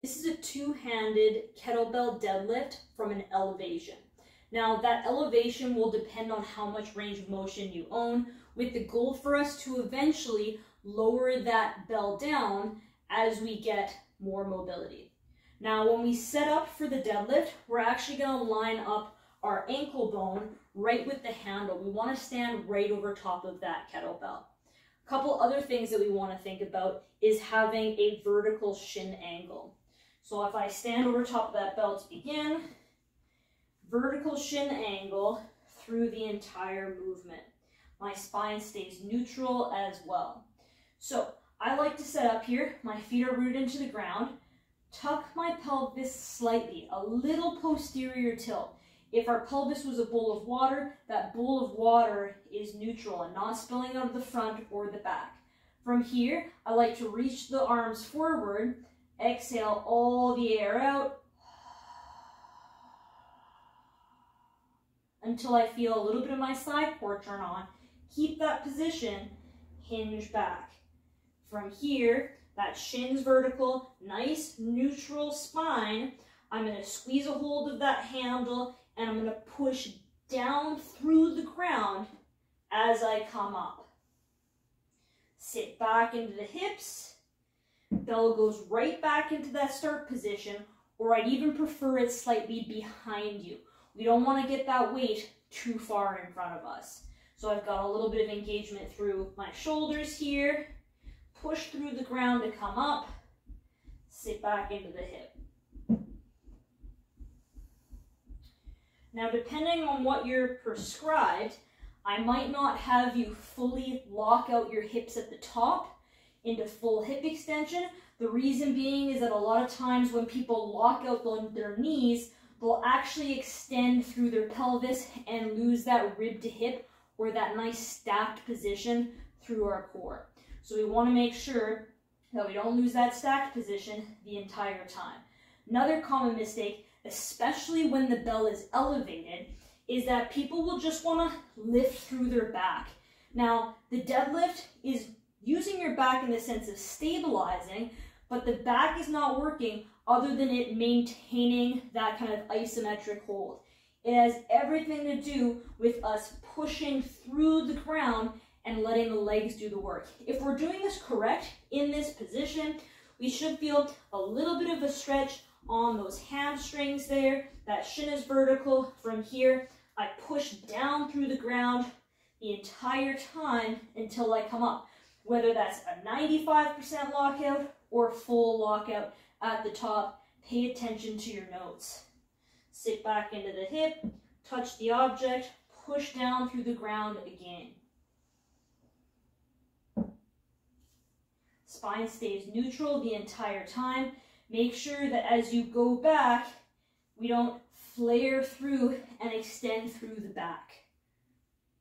This is a two-handed kettlebell deadlift from an elevation. Now that elevation will depend on how much range of motion you own, with the goal for us to eventually lower that bell down as we get more mobility. Now when we set up for the deadlift, we're actually going to line up our ankle bone right with the handle. We want to stand right over top of that kettlebell. A couple other things that we want to think about is having a vertical shin angle. So if I stand over top of that bell to begin, vertical shin angle through the entire movement. My spine stays neutral as well. So I like to set up here, my feet are rooted into the ground, tuck my pelvis slightly, a little posterior tilt. If our pelvis was a bowl of water, that bowl of water is neutral and not spilling out of the front or the back. From here, I like to reach the arms forward, exhale all the air out until I feel a little bit of my side core turn on. Keep that position, hinge back. From here, that shin's vertical, nice neutral spine. I'm going to squeeze a hold of that handle and I'm going to push down through the ground as I come up. Sit back into the hips. Bell goes right back into that start position, or I'd even prefer it slightly behind you. We don't want to get that weight too far in front of us. So I've got a little bit of engagement through my shoulders here. Push through the ground to come up. Sit back into the hip. Now, depending on what you're prescribed, I might not have you fully lock out your hips at the top into full hip extension. The reason being is that a lot of times when people lock out their knees, they'll actually extend through their pelvis and lose that rib to hip or that nice stacked position through our core. So we want to make sure that we don't lose that stacked position the entire time. Another common mistake, especially when the bell is elevated, is that people will just want to lift through their back. Now, the deadlift is using your back in the sense of stabilizing, but the back is not working other than it maintaining that kind of isometric hold. It has everything to do with us pushing through the ground and letting the legs do the work. If we're doing this correct in this position, we should feel a little bit of a stretch on those hamstrings there. That shin is vertical. From here, I push down through the ground the entire time until I come up. Whether that's a 95% lockout or full lockout at the top, pay attention to your notes. Sit back into the hip, touch the object, push down through the ground again. Spine stays neutral the entire time. Make sure that as you go back, we don't flare through and extend through the back.